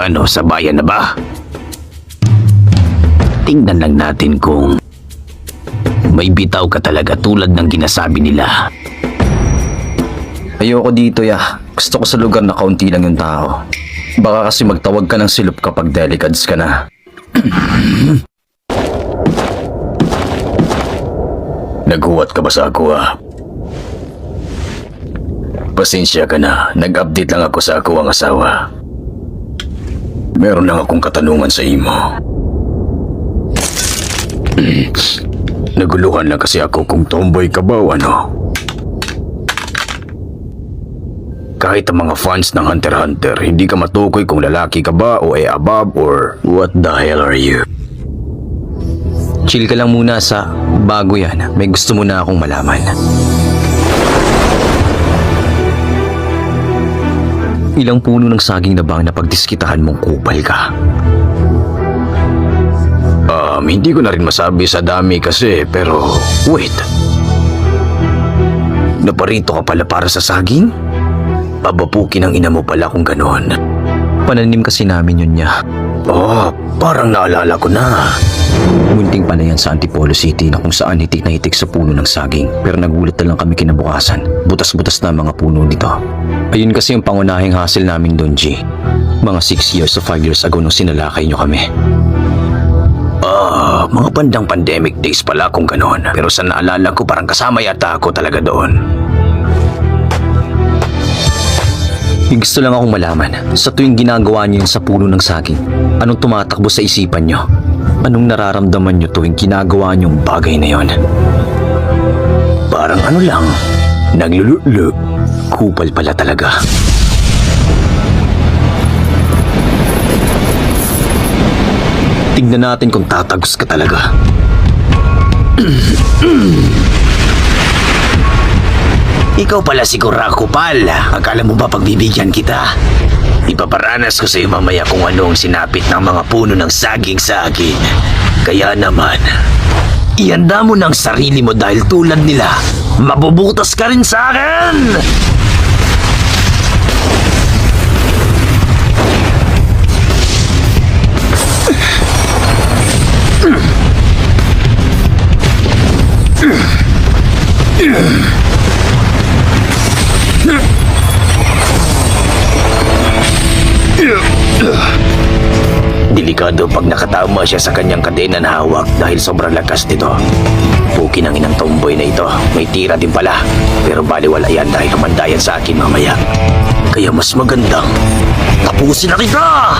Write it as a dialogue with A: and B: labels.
A: Ano, sa bayan na ba? Tingnan lang natin kung may bitaw ka talaga tulad ng ginasabi nila.
B: Ayoko dito, ya. Gusto ko sa lugar na kaunti lang yung tao. Baka kasi magtawag ka ng silop kapag delicads ka na.
A: Naghuwat ka ba sa ako Pasensya ka na, nag-update lang ako sa ako ang asawa. Meron lang akong katanungan sa imo. Naguluhan lang kasi ako kung tomboy ka ba o ano. Kahit ang mga fans ng Hunter x Hunter, hindi ka matukoy kung lalaki ka ba o above or what the hell are you?
B: Chill ka lang muna sa bago yan. May gusto muna akong malaman. Ilang puno ng saging na bang napagdiskitahan mong kupal ka?
A: Hindi ko na rin masabi sa dami kasi pero wait. Naparito ka pala para sa saging? Pabapukin ang ina mo pala kung ganon.
B: Pananim kasi namin yun niya.
A: Parang naalala ko na.
B: Munting pala yan sa Antipolo City na kung saan hitik na hitik sa puno ng saging. Pero nagulat na lang kami kinabukasan. Butas-butas na ang mga puno nito. Ayun kasi yung pangunahing hassle namin doon, G. Mga 6 years o 5 years ago nung sinalakay nyo kami.
A: Mga bandang pandemic days pala kung ganon. Pero sa naalala ko parang kasama yata ako talaga doon.
B: Yung gusto lang akong malaman, sa tuwing ginagawa niyo yung sa puno ng saging, anong tumatakbo sa isipan niyo? Anong nararamdaman niyo tuwing ginagawa niyo yung bagay na yon?
A: Parang ano lang, naglululu. Kupal pala talaga.
B: Tignan natin kung tatagos ka talaga.
A: Ikaw pala siguro kupal. Akala mo ba pagbibigyan kita? Ipaparanas ko sa iyo mamaya kung ano ang sinapit ng mga puno ng saging-saging. Kaya naman, ihanda mo ng sarili mo dahil tulad nila, mabubutas ka rin sa akin! Delikado pag nakatama siya sa kanyang kadena na hawak dahil sobrang lakas nito. Pukin ang inang tomboy na ito. May tira din pala. Pero baliwala yan dahil humandayan sa akin mamaya. Kaya mas magandang tapusin na kita!